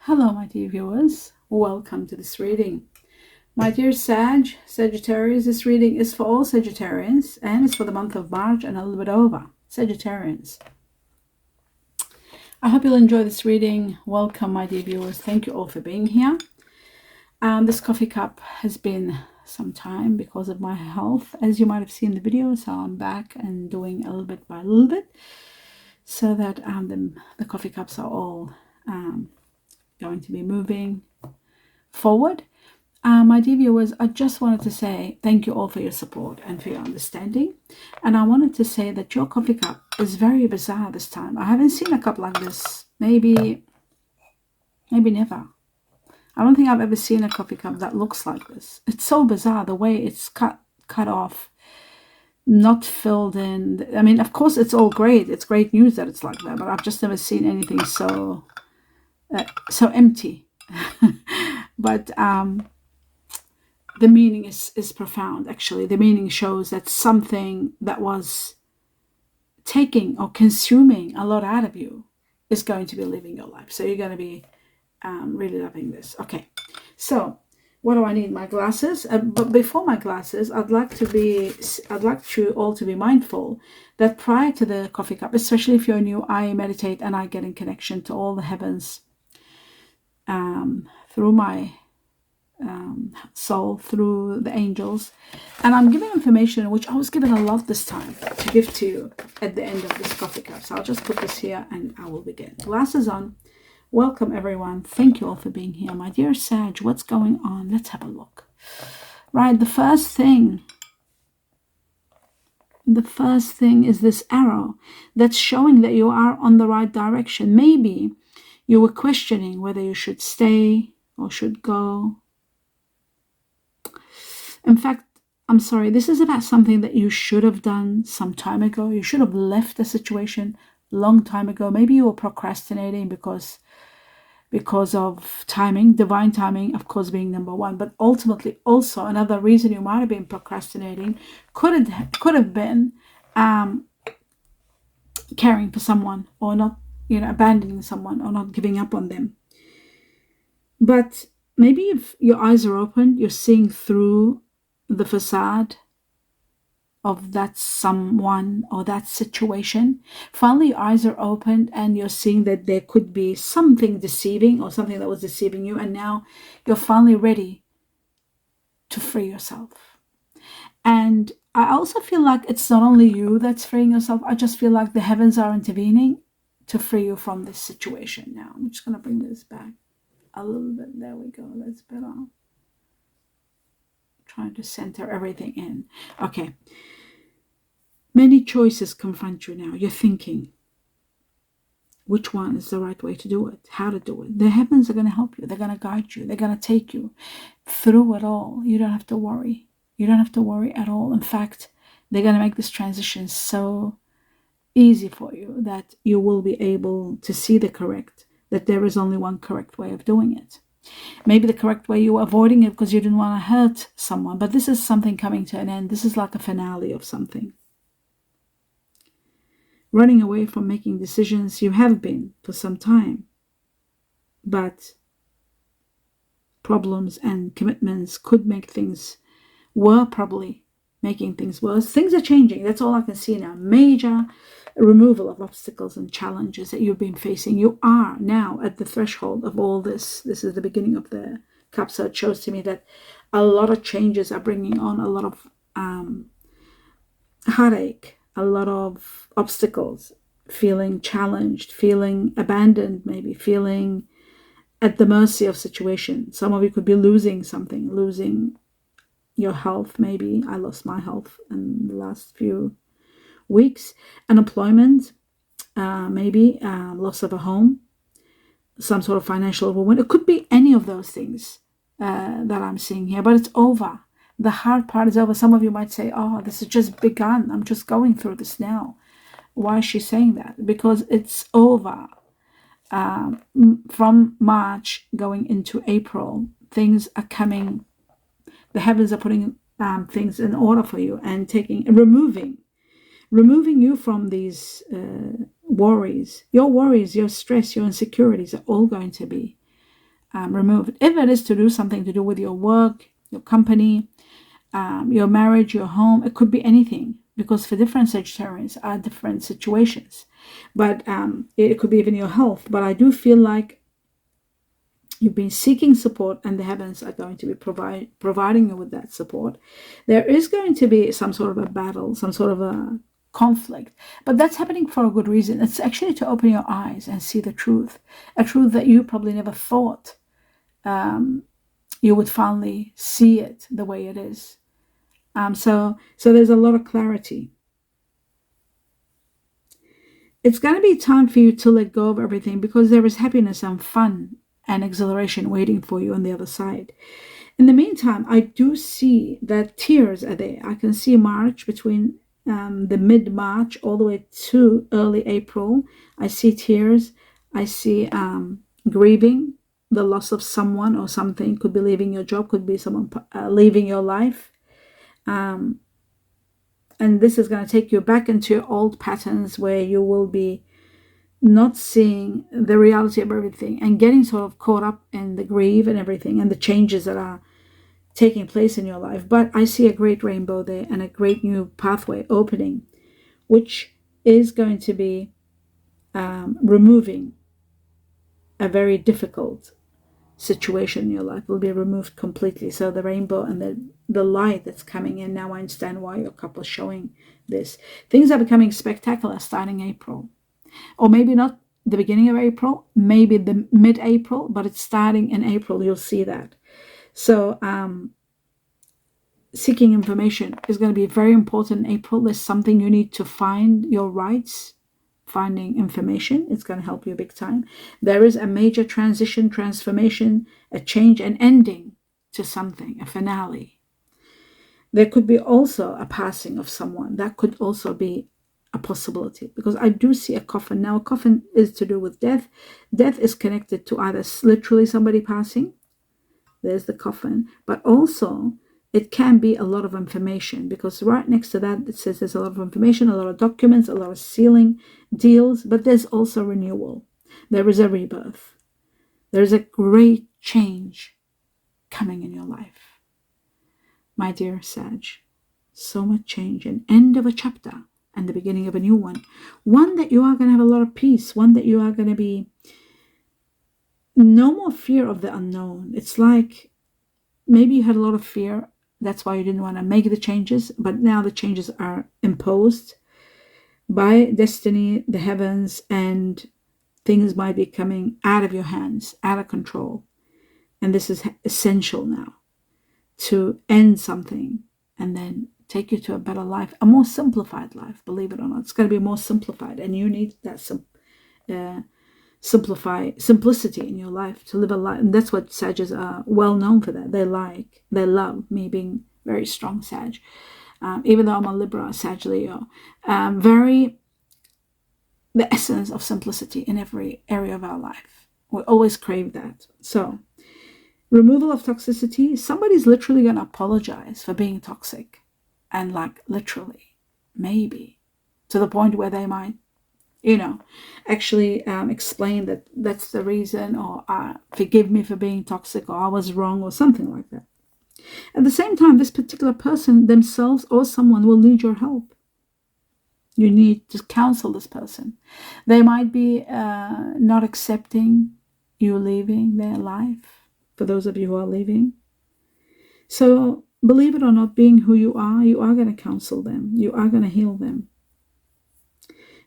Hello, my dear viewers. Welcome to this reading. My dear Sagittarius, this reading is for all Sagittarians and it's for the month of March and a little bit over. Sagittarians. I hope you'll enjoy this reading. Welcome, my dear viewers. Thank you all for being here. This coffee cup has been some time because of my health, as you might have seen in the video. So I'm back and doing a little bit by a little bit so that the coffee cups are all going to be moving forward. My dear viewers, I just wanted to say thank you all for your support and for your understanding. And I wanted to say that your coffee cup is very bizarre this time. I haven't seen a cup like this, maybe never. I don't think I've ever seen a coffee cup that looks like this. It's so bizarre, the way it's cut off, not filled in. I mean, of course, it's all great. It's great news that it's like that, but I've just never seen anything so empty. But the meaning is profound. Actually, the meaning shows that something that was taking or consuming a lot out of you is going to be living your life. So you're going to be really loving this. Okay, so what do I need? My glasses. But before my glasses, I'd like you all to be mindful that prior to the coffee cup, especially if you're new, I meditate and I get in connection to all the heavens through my soul, through the angels, and I'm giving information which I was given a lot this time to give to you at the end of this coffee cup. So I'll just put this here and I will begin. Glasses on. Welcome everyone. Thank you all for being here. My dear Sag, what's going on? Let's have a look. Right, the first thing is this arrow that's showing that you are on the right direction. Maybe you were questioning whether you should stay or should go. In fact, I'm sorry, this is about something that you should have done some time ago. You should have left the situation a long time ago. Maybe you were procrastinating because of timing, divine timing, of course, being number one. But ultimately, also another reason you might have been procrastinating could have been caring for someone, or not, abandoning someone, or not giving up on them. But maybe if your eyes are open, you're seeing through the facade of that someone or that situation. Finally, your eyes are opened and you're seeing that there could be something deceiving or something that was deceiving you. And now you're finally ready to free yourself. And I also feel like it's not only you that's freeing yourself. I just feel like the heavens are intervening to free you from this situation. Now, I'm just going to bring this back a little bit. There we go. That's better. Trying to center everything in. Okay. Many choices confront you now. You're thinking, which one is the right way to do it? How to do it? The heavens are going to help you. They're going to guide you. They're going to take you through it all. You don't have to worry. You don't have to worry at all. In fact, they're going to make this transition so easy for you that you will be able to see that there is only one correct way of doing it. Maybe the correct way, you were avoiding it because you didn't want to hurt someone, but this is something coming to an end. This is like a finale of something. Running away from making decisions, you have been for some time, but problems and commitments could were probably making things worse. Things are changing. That's all I can see now. Major removal of obstacles and challenges that you've been facing. You are now at the threshold of all this. This is the beginning of the cup. So it shows to me that a lot of changes are bringing on a lot of heartache, a lot of obstacles, feeling challenged, feeling abandoned, maybe feeling at the mercy of situation. Some of you could be losing something, losing your health. Maybe I lost my health in the last few weeks. Unemployment, maybe loss of a home, some sort of financial ruin. It could be any of those things that I'm seeing here, but it's over. The hard part is over. Some of you might say, oh, this has just begun. I'm just going through this now. Why is she saying that? Because it's over. From March going into April, things are coming. The heavens are putting things in order for you and removing you from these worries. Your stress, your insecurities are all going to be removed. If it is to do something to do with your work, your company, your marriage, your home, it could be anything, because for different Sagittarians are different situations. But it could be even your health. But I do feel like you've been seeking support, and the heavens are going to be providing you with that support. There is going to be some sort of a battle, some sort of a conflict, but that's happening for a good reason. It's actually to open your eyes and see the truth, a truth that you probably never thought you would finally see it the way it is. So there's a lot of clarity. It's going to be time for you to let go of everything, because there is happiness and fun and exhilaration waiting for you on the other side. In the meantime, I do see that tears are there. I can see March, between the mid-March all the way to early April. I see tears. I see grieving, the loss of someone or something. Could be leaving your job, could be someone leaving your life. And this is going to take you back into your old patterns, where you will be not seeing the reality of everything and getting sort of caught up in the grief and everything and the changes that are taking place in your life. But I see a great rainbow there and a great new pathway opening, which is going to be removing a very difficult situation in your life. Will be removed completely. So the rainbow and the light that's coming in, now I understand why your couple is showing this. Things are becoming spectacular starting April, or maybe not the beginning of April, maybe the mid-April, but it's starting in April. You'll see that. So seeking information is going to be very important in April. There's something you need to find your rights. Finding information, it's going to help you big time. There is a major transition, transformation, a change, an ending to something, a finale. There could be also a passing of someone. That could also be a possibility, because I do see a coffin. Now, a coffin is to do with death. Death is connected to either literally somebody passing. There's the coffin, but also it can be a lot of information, because right next to that it says there's a lot of information, a lot of documents, a lot of sealing deals, but there's also renewal. There is a rebirth. There's a great change coming in your life, my dear Sag. So much change, an end of a chapter and the beginning of a new one that you are going to have a lot of peace, one that you are going to be no more fear of the unknown. It's like maybe you had a lot of fear. That's why you didn't want to make the changes, but now the changes are imposed by destiny, the heavens, and things might be coming out of your hands, out of control. And this is essential now to end something and then take you to a better life, a more simplified life. Believe it or not, it's going to be more simplified, and you need that simplicity in your life to live a life. And that's what Sages are well known for. That they love me being very strong Sag, even though I'm a Libra, Sag, Leo, very the essence of simplicity in every area of our life. We always crave that. So removal of toxicity. Somebody's literally going to apologize for being toxic, and like literally, maybe to the point where they might actually explain that that's the reason, or forgive me for being toxic, or I was wrong, or something like that. At the same time, this particular person themselves or someone will need your help. You need to counsel this person. They might be not accepting you leaving their life, for those of you who are leaving. So believe it or not, being who you are going to counsel them. You are going to heal them.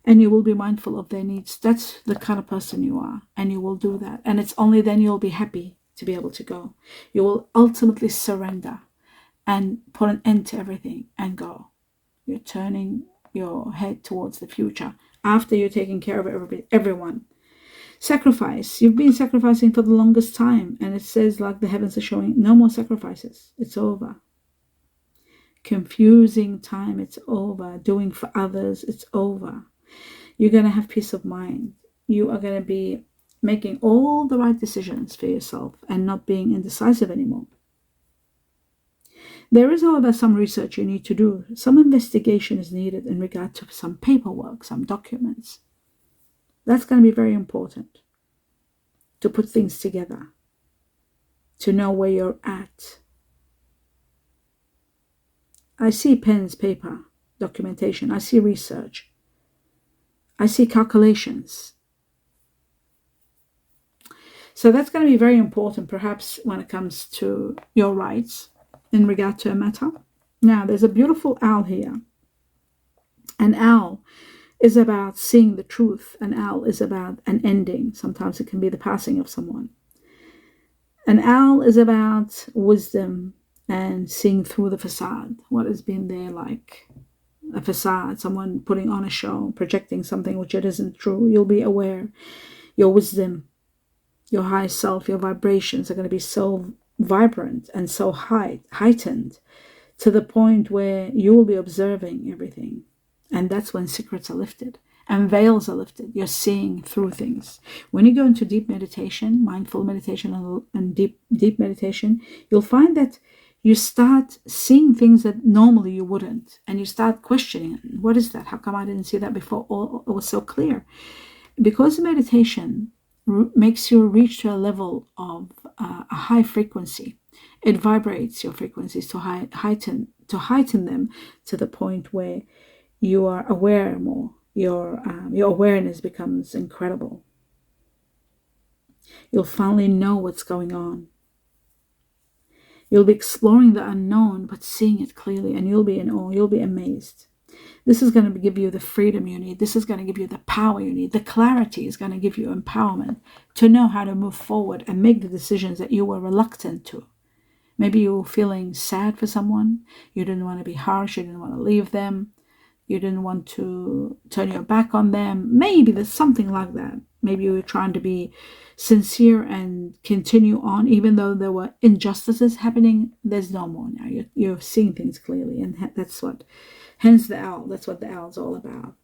And you will be mindful of their needs. That's the kind of person you are. And you will do that. And it's only then you'll be happy to be able to go. You will ultimately surrender and put an end to everything and go. You're turning your head towards the future after you're taking care of everyone. Sacrifice. You've been sacrificing for the longest time. And it says, like the heavens are showing, no more sacrifices. It's over. Confusing time. It's over. Doing for others. It's over. You're going to have peace of mind. You are going to be making all the right decisions for yourself and not being indecisive anymore. There is, however, some research you need to do. Some investigation is needed in regard to some paperwork, some documents. That's going to be very important to put things together. to know where you're at. I see pens, paper, documentation. I see research. I see calculations. So that's going to be very important, perhaps, when it comes to your rights in regard to a matter. Now, there's a beautiful owl here. An owl is about seeing the truth. An owl is about an ending. Sometimes it can be the passing of someone. An owl is about wisdom and seeing through the facade. What has been there, like a facade, someone putting on a show, projecting something which it isn't true. You'll be aware. Your wisdom, your high self, your vibrations are going to be so vibrant and so heightened to the point where you will be observing everything. And that's when secrets are lifted and veils are lifted. You're seeing through things. When you go into deep meditation, mindful meditation and deep meditation, you'll find that you start seeing things that normally you wouldn't. And you start questioning, what is that? How come I didn't see that before? Oh, it was so clear. Because meditation makes you reach to a level of a high frequency. It vibrates your frequencies to heighten them to the point where you are aware more. Your awareness becomes incredible. You'll finally know what's going on. You'll be exploring the unknown, but seeing it clearly, and you'll be in awe. You'll be amazed. This is going to give you the freedom you need. This is going to give you the power you need. The clarity is going to give you empowerment to know how to move forward and make the decisions that you were reluctant to. Maybe you were feeling sad for someone. You didn't want to be harsh. You didn't want to leave them. You didn't want to turn your back on them. Maybe there's something like that. Maybe you were trying to be sincere and continue on, even though there were injustices happening. There's no more now. You're seeing things clearly, and hence the owl. That's what the owl's all about.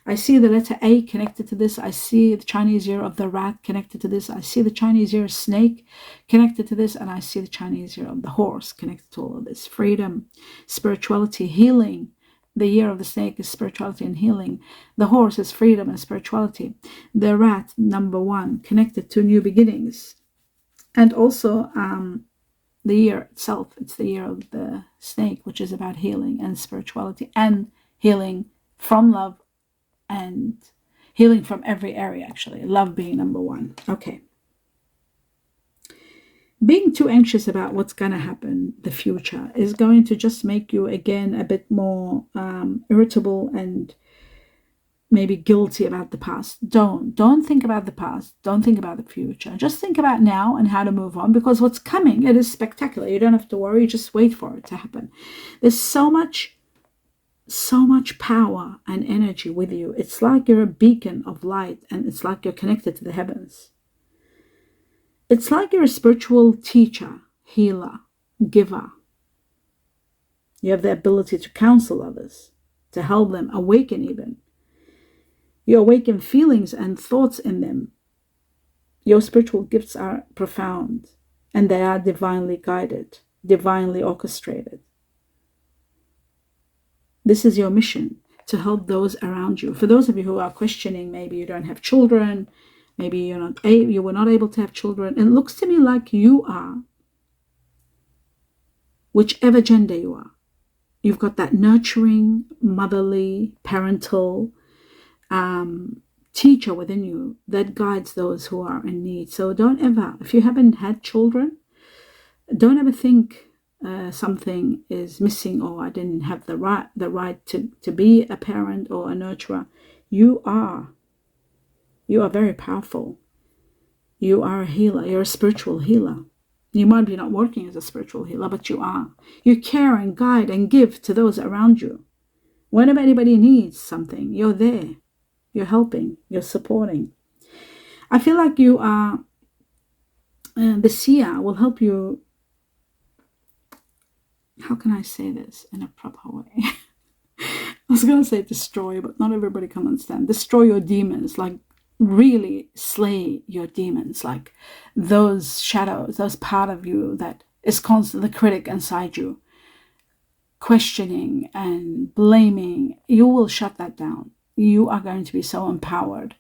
I see the letter A connected to this. I see the Chinese year of the rat connected to this. I see the Chinese year snake connected to this. And I see the Chinese year of the horse connected to all of this. Freedom, spirituality, healing. The year of the snake is spirituality and healing. The horse is freedom and spirituality. The rat, number 1, connected to new beginnings. And also the year itself, it's the year of the snake, which is about healing and spirituality and healing from love and healing from every area, actually. Love being number 1. Okay. Being too anxious about what's going to happen, the future, is going to just make you, again, a bit more irritable and maybe guilty about the past. Don't think about the past. Don't think about the future. Just think about now and how to move on, because what's coming, it is spectacular. You don't have to worry. Just wait for it to happen. There's so much power and energy with you. It's like you're a beacon of light, and it's like you're connected to the heavens. It's like you're a spiritual teacher, healer, giver. You have the ability to counsel others, to help them awaken even. You awaken feelings and thoughts in them. Your spiritual gifts are profound, and they are divinely guided, divinely orchestrated. This is your mission, to help those around you. For those of you who are questioning, maybe you don't have children, maybe you were not able to have children. It looks to me like you are, whichever gender you are. You've got that nurturing, motherly, parental teacher within you that guides those who are in need. So don't ever, if you haven't had children, don't ever think something is missing, or I didn't have the right to be a parent or a nurturer. You are very powerful. You are a healer. You're a spiritual healer. You might be not working as a spiritual healer, but you are. You care and guide and give to those around you. Whenever anybody needs something, you're there. You're helping. You're supporting. I feel like you are, the seer will help you. How can I say this in a proper way? I was going to say destroy, but not everybody can understand. Destroy your demons, like really slay your demons, like those shadows, those part of you that is constantly the critic inside you, questioning and blaming. You will shut that down. You are going to be so empowered.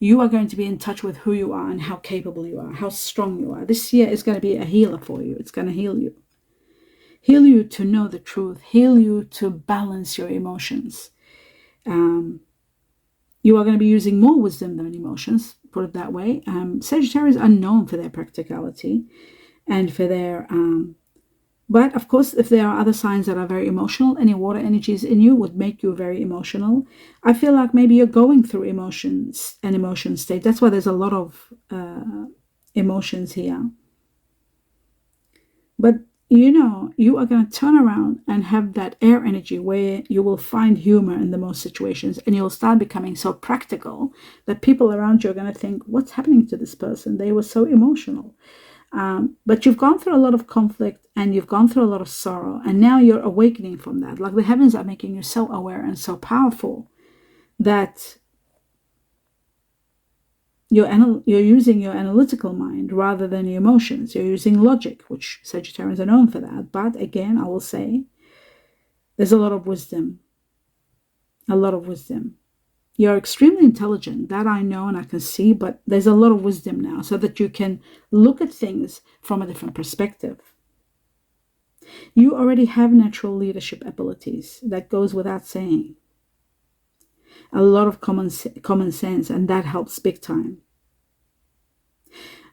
You are going to be in touch with who you are and how capable you are, how strong you are. This year is going to be a healer for you. It's going to heal you. Heal you to know the truth. Heal you to balance your emotions. You are going to be using more wisdom than emotions, put it that way. Sagittarius are known for their practicality and for their... but of course, if there are other signs that are very emotional, any water energies in you would make you very emotional. I feel like maybe you're going through emotions and emotion state. That's why there's a lot of emotions here. But you know, you are going to turn around and have that air energy where you will find humor in the most situations, and you'll start becoming so practical that people around you are going to think, what's happening to this person? They were so emotional. But you've gone through a lot of conflict and you've gone through a lot of sorrow, and now you're awakening from that. Like the heavens are making you so aware and so powerful that you're using your analytical mind rather than your emotions. You're using logic, which Sagittarians are known for that. But again, I will say there's a lot of wisdom. A lot of wisdom. You're extremely intelligent. That I know and I can see, but there's a lot of wisdom now so that you can look at things from a different perspective. You already have natural leadership abilities. That goes without saying. A lot of common sense, and that helps big time.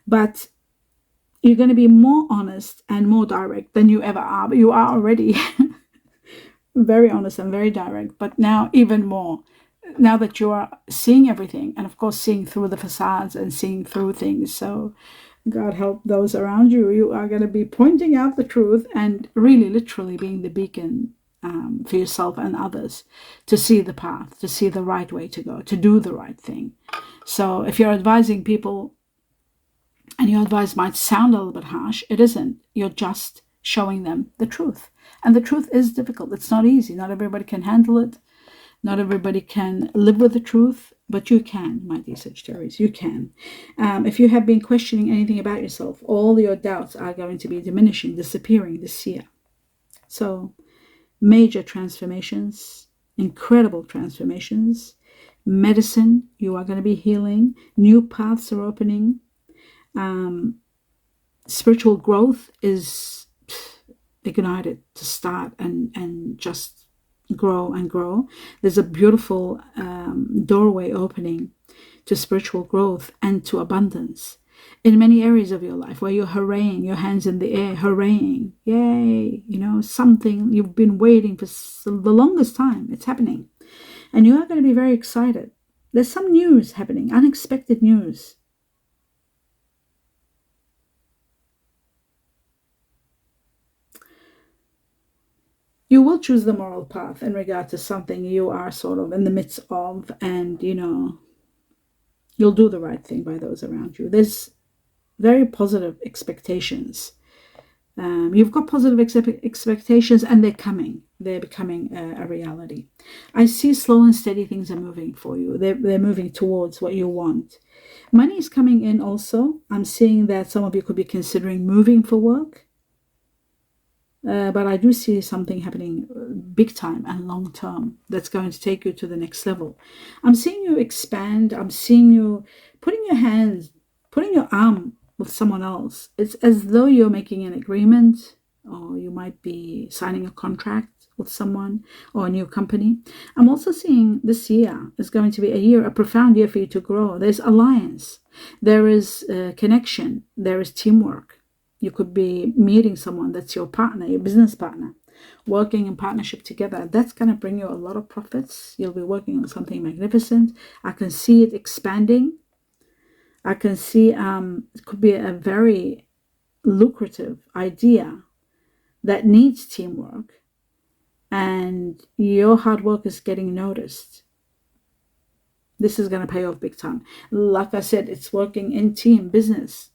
But you're going to be more honest and more direct than you ever are. But you are already very honest and very direct, but now even more. Now that you are seeing everything, and of course seeing through the facades and seeing through things. So God help those around you. You are going to be pointing out the truth and really literally being the beacon for yourself and others to see the path, to see the right way to go, to do the right thing. So if you're advising people and your advice might sound a little bit harsh, it isn't. You're just showing them the truth. And the truth is difficult. It's not easy. Not everybody can handle it. Not everybody can live with the truth, but you can, my dear Sagittarius, you can. If you have been questioning anything about yourself, all your doubts are going to be diminishing, disappearing this year. So major transformations, incredible transformations. Medicine, you are going to be healing. New paths are opening. Spiritual growth is ignited to start and just grow and grow. There's a beautiful doorway opening to spiritual growth and to abundance in many areas of your life, where you're hurraying, your hands in the air, hurraying, yay, you know, something you've been waiting for the longest time. It's happening, and you are going to be very excited. There's some news happening, unexpected news. You will choose the moral path in regard to something you are sort of in the midst of, and, you know, you'll do the right thing by those around you. There's very positive expectations. You've got positive expectations, and they're coming. They're becoming a reality. I see slow and steady things are moving for you. They're moving towards what you want. Money is coming in also. I'm seeing that some of you could be considering moving for work. But I do see something happening big time and long term that's going to take you to the next level. I'm seeing you expand. I'm seeing you putting your arm with someone else. It's as though you're making an agreement, or you might be signing a contract with someone or a new company. I'm also seeing this year is going to be a profound year for you to grow. There's alliance. There is connection. There is teamwork. You could be meeting someone that's your partner, your business partner, working in partnership together. That's going to bring you a lot of profits. You'll be working on something magnificent. I can see it expanding. I can see it could be a very lucrative idea that needs teamwork, and your hard work is getting noticed. This is going to pay off big time. Like I said, it's working in team business.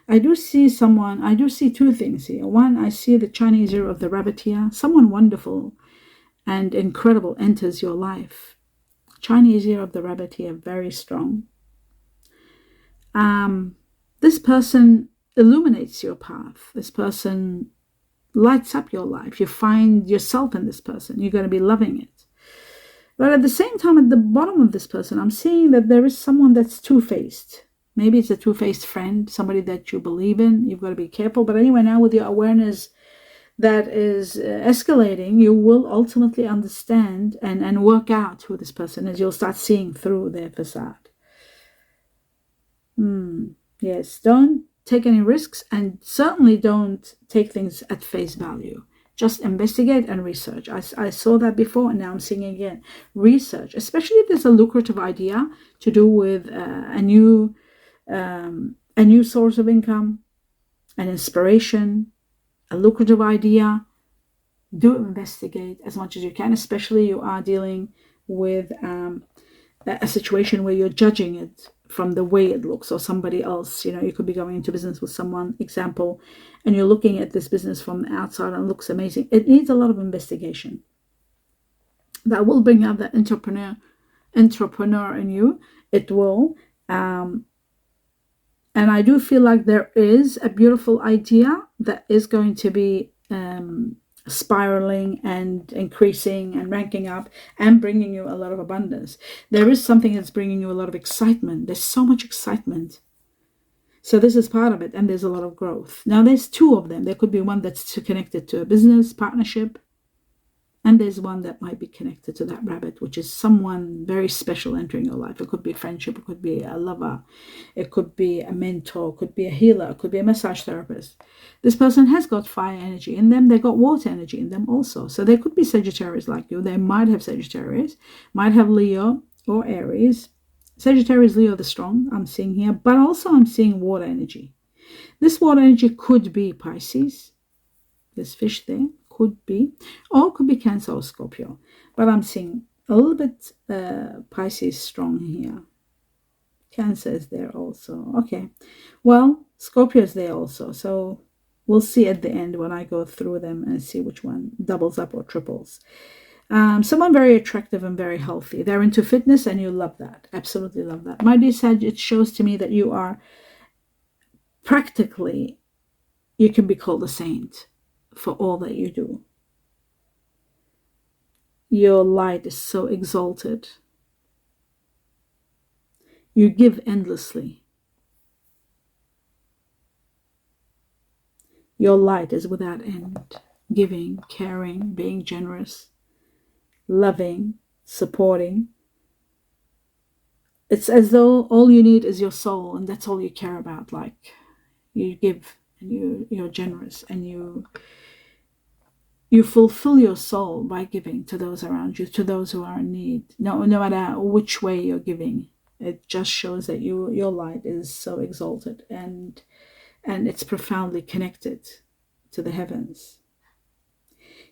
I do see two things here. One, I see the Chinese year of the rabbit here. Someone wonderful and incredible enters your life. Chinese year of the rabbit here, very strong. This person illuminates your path. This person lights up your life. You find yourself in this person. You're going to be loving it. But at the same time, at the bottom of this person, I'm seeing that there is someone that's two-faced. Maybe it's a two-faced friend, somebody that you believe in. You've got to be careful. But anyway, now with your awareness that is escalating, you will ultimately understand and work out who this person is. You'll start seeing through their facade. Yes, don't take any risks, and certainly don't take things at face value. Just investigate and research. I saw that before, and now I'm seeing it again. Research, especially if there's a lucrative idea to do with a new source of income, an inspiration, a lucrative idea. Do investigate as much as you can, especially you are dealing with a situation where you're judging it from the way it looks, or somebody else. You could be going into business with someone, example, and you're looking at this business from the outside and it looks amazing. It needs a lot of investigation. That will bring out the entrepreneur in you. It will. And I do feel like there is a beautiful idea that is going to be spiraling and increasing and ranking up and bringing you a lot of abundance. There is something that's bringing you a lot of excitement. There's so much excitement. So this is part of it, and there's a lot of growth. Now there's two of them. There could be one that's connected to a business partnership, and there's one that might be connected to that rabbit, which is someone very special entering your life. It could be friendship, it could be a lover, it could be a mentor, it could be a healer, it could be a massage therapist. This person has got fire energy in them. They got water energy in them also. So they could be Sagittarius like you. They might have Sagittarius, might have Leo or Aries. Sagittarius, Leo, the strong, I'm seeing here. But also I'm seeing water energy. This water energy could be Pisces. This fish there. Could be, or could be Cancer or Scorpio, but I'm seeing a little bit Pisces strong here. Cancer is there also. Okay, well, Scorpio is there also, so we'll see at the end when I go through them and see which one doubles up or triples. Someone very attractive and very healthy. They're into fitness, and you love that. Absolutely love that. My dear Sag, it shows to me that you are practically, you can be called a saint for all that you do. Your light is so exalted. You give endlessly. Your light is without end. Giving, caring, being generous, loving, supporting. It's as though all you need is your soul, and that's all you care about. Like, you give, and you're generous, and you fulfill your soul by giving to those around you, to those who are in need. No matter which way you're giving, it just shows that your light is so exalted, and it's profoundly connected to the heavens.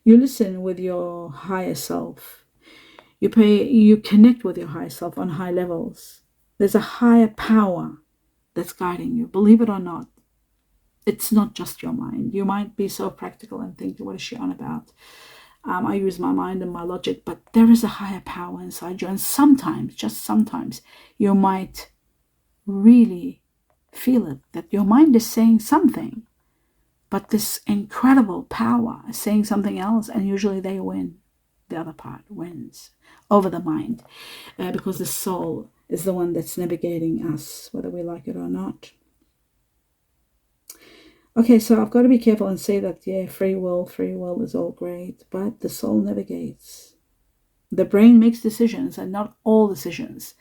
You listen with your higher self. You connect with your higher self on high levels. There's a higher power that's guiding you. Believe it or not, it's not just your mind. You might be so practical and think, what is she on about? I use my mind and my logic, but there is a higher power inside you. And sometimes, just sometimes, you might really feel it, that your mind is saying something, but this incredible power is saying something else, and usually they win. The other part wins over the mind, because the soul is the one that's navigating us, whether we like it or not. Okay, so I've got to be careful and say that, yeah, free will is all great, but the soul navigates. The brain makes decisions, and not all decisions,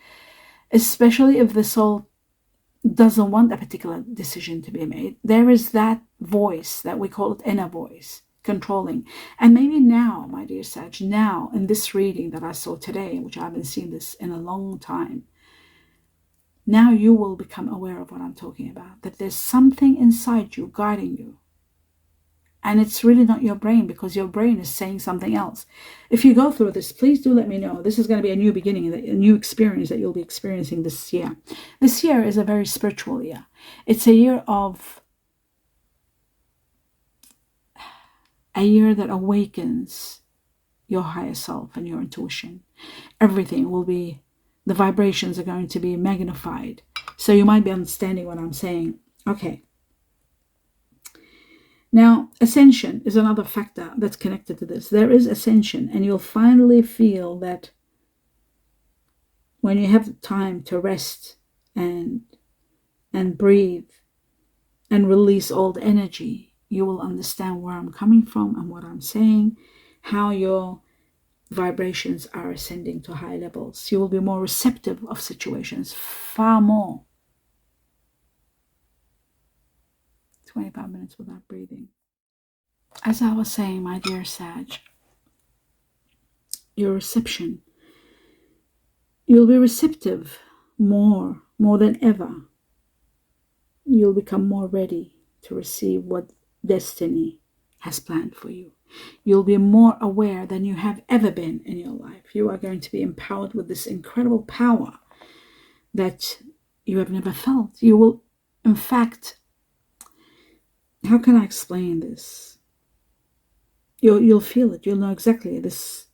especially if the soul doesn't want a particular decision to be made. There is that voice that we call it inner voice, controlling. And maybe now, my dear Sag, now in this reading that I saw today, which I haven't seen this in a long time, now you will become aware of what I'm talking about, that there's something inside you guiding you. And it's really not your brain, because your brain is saying something else. If you go through this, please do let me know. This is going to be a new beginning, a new experience that you'll be experiencing this year. This year is a very spiritual year. It's a year that awakens your higher self and your intuition. Everything will be, the vibrations are going to be magnified. So you might be understanding what I'm saying. Okay. Now, ascension is another factor that's connected to this. There is ascension, and you'll finally feel that when you have time to rest and breathe and release all the energy, you will understand where I'm coming from and what I'm saying, how your vibrations are ascending to high levels. You will be more receptive of situations, far more. 25 minutes without breathing. As I was saying, my dear Sag, your reception, you'll be receptive more than ever. You'll become more ready to receive what destiny has planned for you. You'll be more aware than you have ever been in your life. You are going to be empowered with this incredible power that you have never felt. You will, in fact, how can I explain this? You'll feel it. You'll know exactly this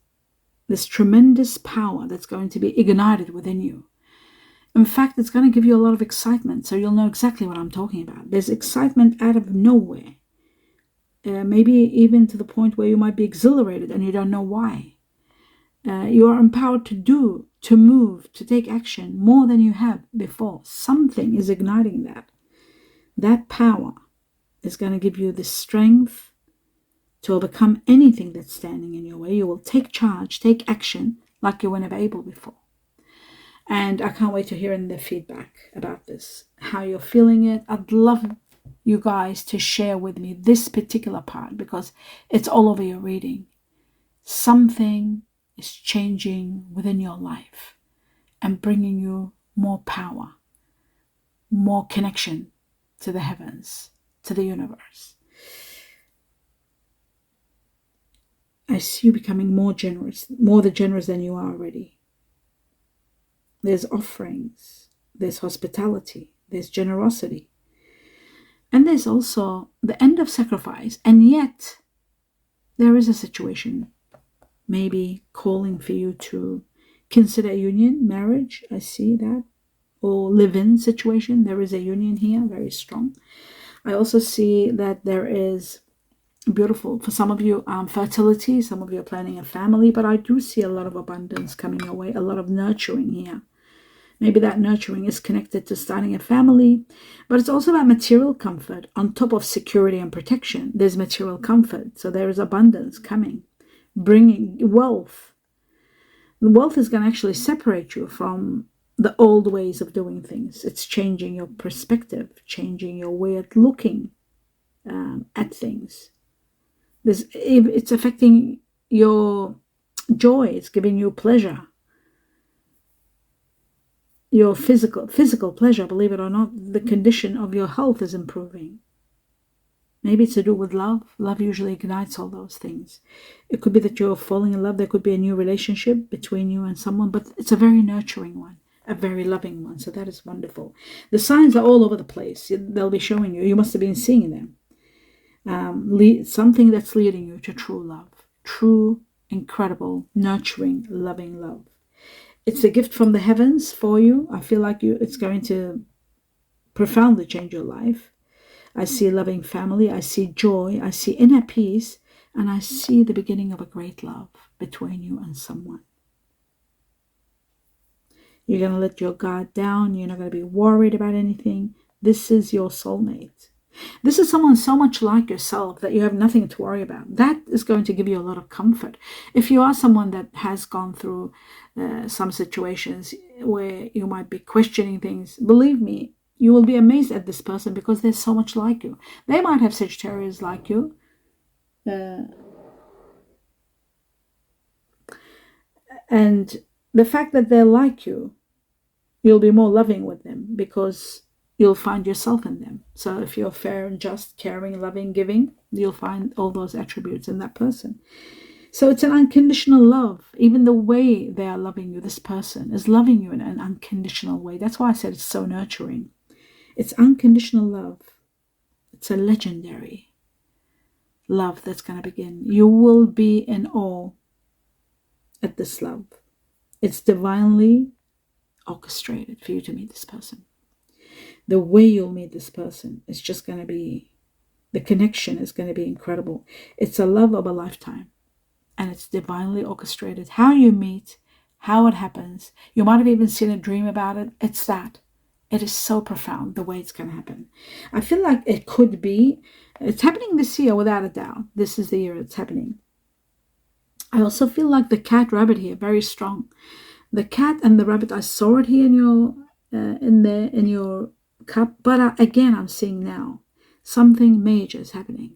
tremendous power that's going to be ignited within you. In fact, it's going to give you a lot of excitement, so you'll know exactly what I'm talking about. There's excitement out of nowhere. Maybe even to the point where you might be exhilarated and you don't know why. You are empowered to do, to move, to take action more than you have before. Something is igniting that. That power is going to give you the strength to overcome anything that's standing in your way. You will take charge, take action like you were never able before. And I can't wait to hear the feedback about this, how you're feeling it. I'd love you guys to share with me this particular part because it's all over your reading. Something is changing within your life and bringing you more power, more connection to the heavens, to the universe. I see you becoming more generous than you are already. There's offerings, there's hospitality, there's generosity. And there's also the end of sacrifice. And yet, there is a situation maybe calling for you to consider a union, marriage, I see that. Or live-in situation. There is a union here, very strong. I also see that there is beautiful, for some of you, fertility. Some of you are planning a family. But I do see a lot of abundance coming your way, a lot of nurturing here. Maybe that nurturing is connected to starting a family, but it's also about material comfort. On top of security and protection, there's material comfort. So there is abundance coming, bringing wealth. The wealth is going to actually separate you from the old ways of doing things. It's changing your perspective, changing your way of looking at things. It's affecting your joy. It's giving you pleasure. Your physical pleasure, believe it or not, the condition of your health is improving. Maybe it's to do with love. Love usually ignites all those things. It could be that you're falling in love. There could be a new relationship between you and someone, but it's a very nurturing one, a very loving one. So that is wonderful. The signs are all over the place. They'll be showing you. You must have been seeing them. Something that's leading you to true love. True, incredible, nurturing, loving love. It's a gift from the heavens for you. I feel like it's going to profoundly change your life. I see loving family. I see joy. I see inner peace. And I see the beginning of a great love between you and someone. You're going to let your guard down. You're not going to be worried about anything. This is your soulmate. This is someone so much like yourself that you have nothing to worry about. That is going to give you a lot of comfort. If you are someone that has gone through some situations where you might be questioning things, believe me, you will be amazed at this person because they're so much like you. They might have Sagittarius like you. And the fact that they're like you, you'll be more loving with them because you'll find yourself in them. So if you're fair and just, caring, loving, giving, you'll find all those attributes in that person. So it's an unconditional love. Even the way they are loving you, this person is loving you in an unconditional way. That's why I said it's so nurturing. It's unconditional love. It's a legendary love that's going to begin. You will be in awe at this love. It's divinely orchestrated for you to meet this person. The way you'll meet this person is just going to be, the connection is going to be incredible. It's a love of a lifetime. And it's divinely orchestrated. How you meet, how it happens. You might have even seen a dream about it. It's that. It is so profound the way it's going to happen. I feel like it could be, it's happening this year without a doubt. This is the year it's happening. I also feel like the cat rabbit here, very strong. The cat and the rabbit, I saw it here in your in your cup, but again, I'm seeing now something major is happening.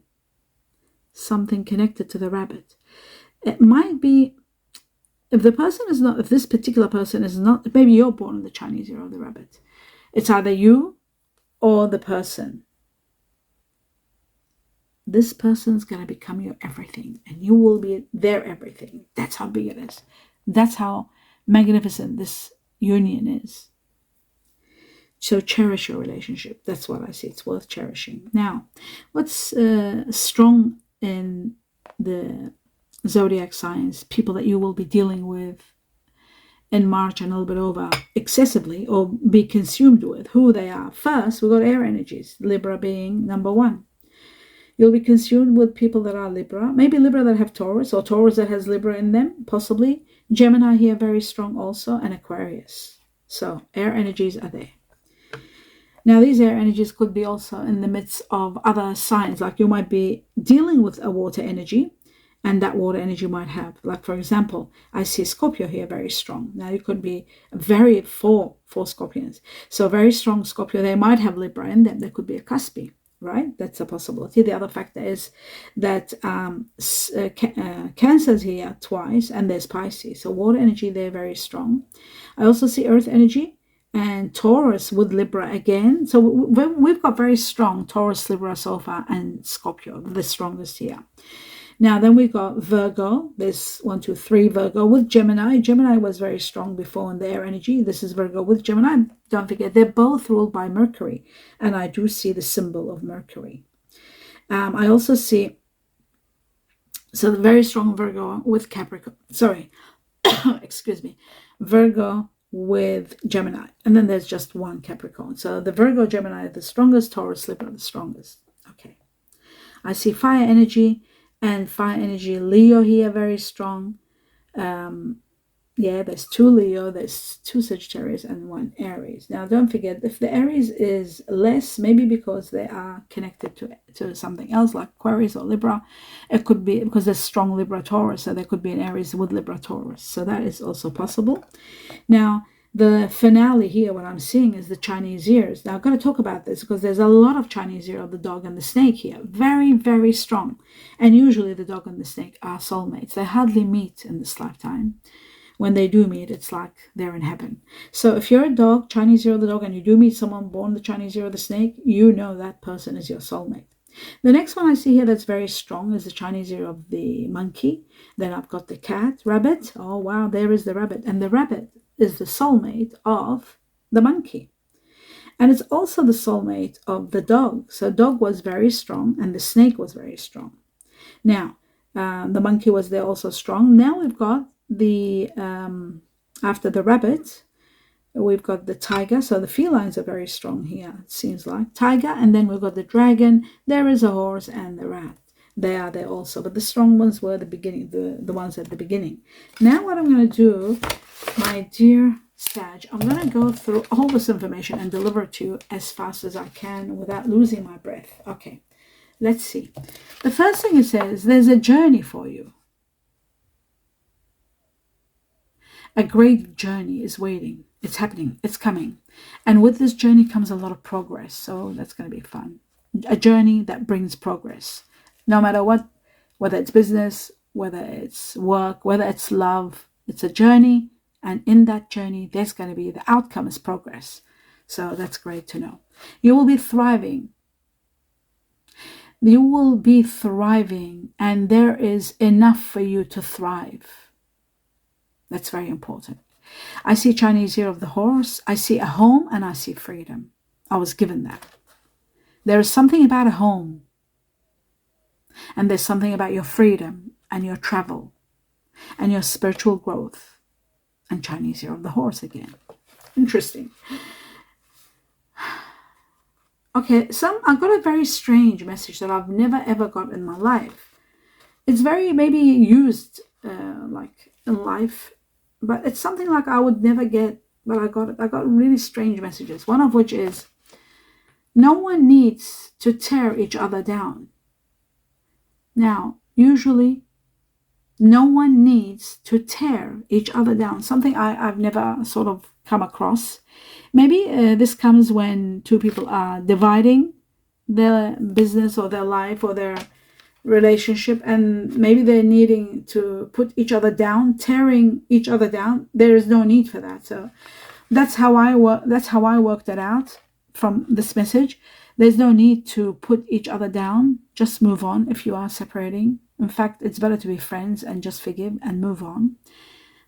Something connected to the rabbit. It might be, if this particular person is not, maybe you're born in the Chinese year of the rabbit. It's either you or the person. This person's going to become your everything, and you will be their everything. That's how big it is. That's how magnificent this union is. So cherish your relationship. That's what I see. It's worth cherishing. Now, what's strong in the Zodiac signs, people that you will be dealing with in March and a little bit over excessively or be consumed with, who they are. First, we've got air energies, Libra being number one. You'll be consumed with people that are Libra, maybe Libra that have Taurus or Taurus that has Libra in them, possibly. Gemini here, very strong also, and Aquarius. So air energies are there. Now, these air energies could be also in the midst of other signs, like you might be dealing with a water energy, and that water energy might have, like, for example, I see Scorpio here very strong. Now, you could be very for Scorpions. So very strong Scorpio, they might have Libra in them. There could be a Cuspi, right? That's a possibility. The other factor is that Cancer's here twice, and there's Pisces. So water energy, they're very strong. I also see earth energy and Taurus with Libra again. So we've got very strong Taurus, Libra so far, and Scorpio, the strongest here. Now, then we got Virgo. There's 1, 2, 3 Virgo with Gemini. Gemini was very strong before in their energy. This is Virgo with Gemini. Don't forget, they're both ruled by Mercury. And I do see the symbol of Mercury. I also see, so the very strong Virgo with Capricorn. Sorry, excuse me. Virgo with Gemini. And then there's just one Capricorn. So the Virgo, Gemini, the strongest. Taurus, Libra, the strongest. Okay. I see fire energy. And fire energy, Leo here, very strong. There's 2 Leo, there's 2 Sagittarius, and 1 Aries. Now, don't forget, if the Aries is less, maybe because they are connected to something else, like Aquarius or Libra, it could be because there's strong Libra Taurus, so there could be an Aries with Libra Taurus. So that is also possible. Now, the finale here, what I'm seeing is the Chinese years. Now, I've got to talk about this because there's a lot of Chinese year of the dog and the snake here. Very, very strong. And usually the dog and the snake are soulmates. They hardly meet in this lifetime. When they do meet, it's like they're in heaven. So if you're a dog, Chinese year of the dog, and you do meet someone born the Chinese year of the snake, you know that person is your soulmate. The next one I see here that's very strong is the Chinese year of the monkey. Then I've got the cat, rabbit. Oh, wow, there is the rabbit. And the rabbit is the soulmate of the monkey. And it's also the soulmate of the dog. So dog was very strong and the snake was very strong. Now, the monkey was there also strong. Now we've got the, after the rabbit, we've got the tiger. So the felines are very strong here, it seems like. Tiger, and then we've got the dragon. There is a horse and the rat. They are there also. But the strong ones were the beginning, the ones at the beginning. Now what I'm going to do, my dear Sag, I'm going to go through all this information and deliver it to you as fast as I can without losing my breath. Okay, let's see. The first thing it says, there's a journey for you. A great journey is waiting. It's happening. It's coming. And with this journey comes a lot of progress. So that's going to be fun. A journey that brings progress. No matter what, whether it's business, whether it's work, whether it's love, it's a journey. And in that journey, there's going to be the outcome is progress. So that's great to know. You will be thriving. You will be thriving, and there is enough for you to thrive. That's very important. I see Chinese year of the horse. I see a home, and I see freedom. I was given that. There is something about a home, and there's something about your freedom and your travel and your spiritual growth. And Chinese year of the horse again. Interesting. Okay, I've got a very strange message that I've never ever got in my life. It's very maybe used like in life but it's something like I would never get, but I got really strange messages. One of which is, no one needs to tear each other down. Now, usually, no one needs to tear each other down. Something I've never sort of come across. Maybe this comes when two people are dividing their business or their life or their relationship, and maybe they're needing to put each other down, tearing each other down. There is no need for that. So that's how I worked it out from this message. There's no need to put each other down. Just move on if you are separating. In fact, it's better to be friends and just forgive and move on.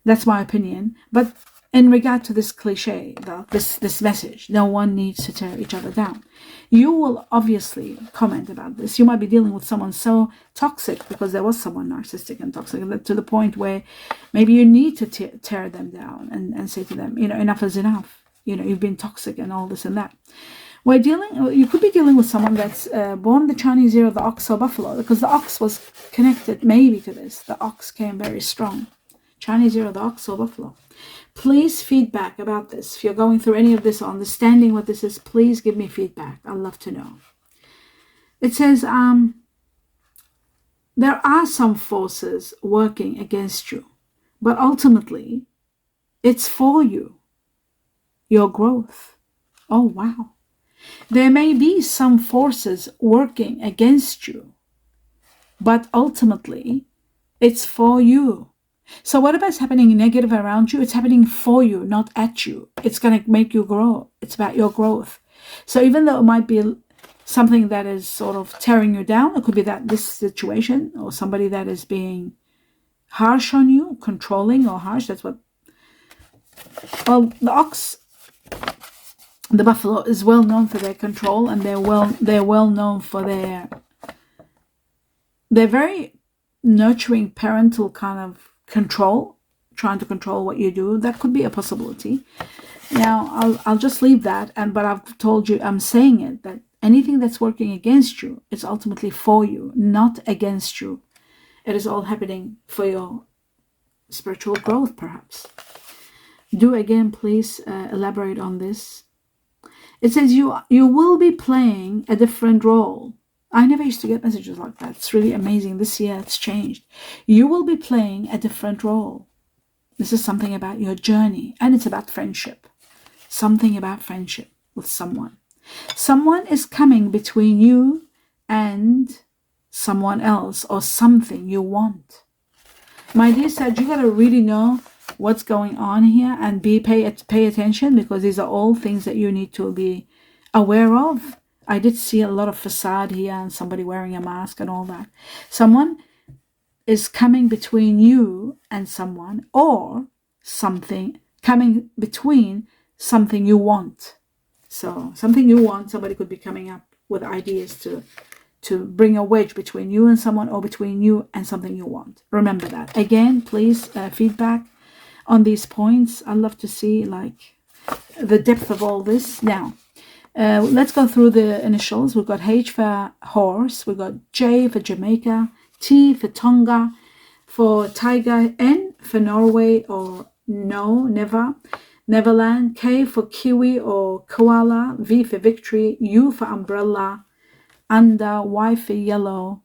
That's my opinion. But in regard to this cliche, this message, no one needs to tear each other down. You will obviously comment about this. You might be dealing with someone so toxic, because there was someone narcissistic and toxic, to the point where maybe you need to tear them down and say to them, enough is enough. You've been toxic and all this and that. You could be dealing with someone that's born the Chinese year of the ox or buffalo, because the ox was connected maybe to this. The ox came very strong. Chinese year of the ox or buffalo. Please feedback about this. If you're going through any of this or understanding what this is, please give me feedback. I'd love to know. It says, there are some forces working against you, but ultimately, it's for you, your growth. Oh, wow. There may be some forces working against you, but ultimately, it's for you. So whatever is happening negative around you, it's happening for you, not at you. It's going to make you grow. It's about your growth. So even though it might be something that is sort of tearing you down, it could be that this situation or somebody that is being harsh on you, controlling or harsh. That's what. Well, the ox, the buffalo, is well known for their control, and they're well known for their very nurturing parental kind of control, trying to control what you do. That could be a possibility. Now I'll just leave that, but I've told you, I'm saying it, that anything that's working against you, it's ultimately for you, not against you. It is all happening for your spiritual growth, perhaps. Do again, please elaborate on this. It says you will be playing a different role. I never used to get messages like that. It's really amazing. This year it's changed. You will be playing a different role. This is something about your journey, and it's about friendship. Something about friendship with someone. Someone is coming between you and someone else or something you want. My dear Sag, you got to really know what's going on here and pay attention, because these are all things that you need to be aware of. I did see a lot of facade here and somebody wearing a mask and all that. Someone is coming between you and someone, or something coming between something you want. So something you want, somebody could be coming up with ideas to bring a wedge between you and someone, or between you and something you want. Remember that. Again, please feedback on these points. I'd love to see the depth of all this. Now, let's go through the initials. We've got H for horse, we've got J for Jamaica, T for Tonga, for tiger, N for Norway or no, never, Neverland, K for kiwi or koala, V for victory, U for umbrella, under, Y for yellow,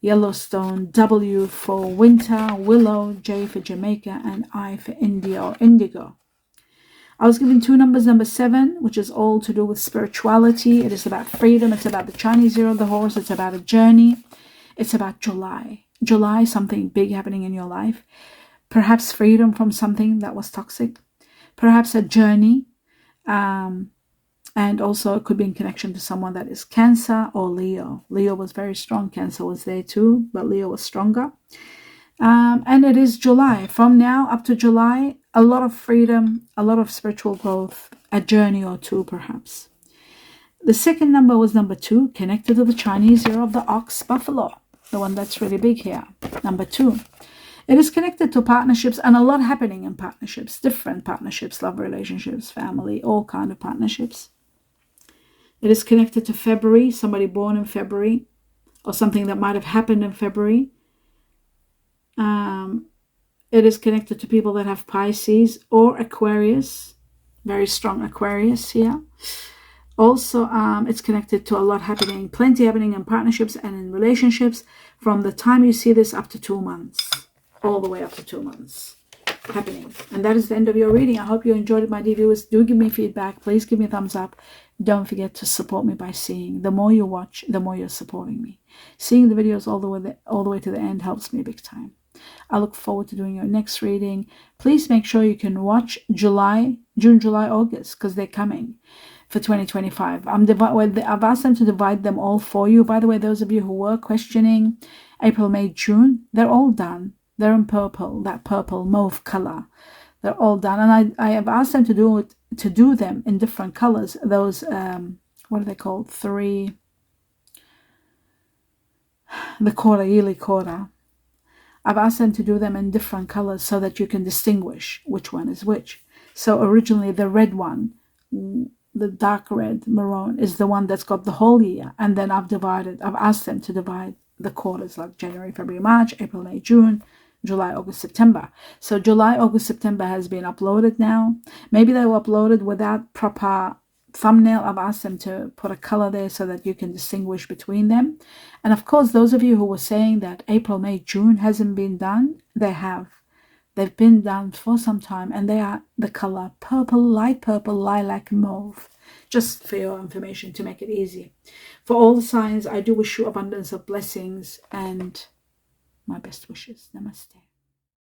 Yellowstone, W for winter, willow, J for Jamaica, and I for India or indigo. I was given two numbers, number 7, which is all to do with spirituality. It is about freedom. It's about the Chinese year of the horse. It's about a journey. It's about July. July, something big happening in your life. Perhaps freedom from something that was toxic. Perhaps a journey. And also it could be in connection to someone that is Cancer or Leo. Leo was very strong. Cancer was there too, but Leo was stronger. And it is July. From now up to July, a lot of freedom, a lot of spiritual growth, a journey or two perhaps. The second number was number 2, connected to the Chinese year of the ox buffalo, the one that's really big here, number 2. It is connected to partnerships, and a lot happening in partnerships, different partnerships, love relationships, family, all kind of partnerships. It is connected to February, somebody born in February, or something that might have happened in February. It is connected to people that have Pisces or Aquarius, very strong Aquarius here. Also, it's connected to a lot happening, plenty happening in partnerships and in relationships from the time you see this up to 2 months, all the way up to 2 months happening. And that is the end of your reading. I hope you enjoyed it, my dear viewers. Do give me feedback. Please give me a thumbs up. Don't forget to support me by seeing. The more you watch, the more you're supporting me. Seeing the videos all the way to the end helps me big time. I look forward to doing your next reading. Please make sure you can watch June, July, August, because they're coming for 2025. I've asked them to divide them all for you. By the way, those of you who were questioning April, May, June, they're all done. They're in purple, that purple mauve color. They're all done, and I have asked them to do them in different colors. Those what are they called? The yearly quarter. I've asked them to do them in different colors so that you can distinguish which one is which. So originally the red one, the dark red maroon, is the one that's got the whole year, and then I've asked them to divide the quarters, like January, February, March, April, May, June, July, August, September. So July, August, September has been uploaded now. Maybe they were uploaded without proper thumbnail. I've asked them to put a color there so that you can distinguish between them. And of course, those of you who were saying that April, May, June hasn't been done, they have. They've been done for some time, and they are the color purple, light purple, lilac, mauve. Just for your information, to make it easy. For all the signs, I do wish you abundance of blessings and my best wishes. Namaste.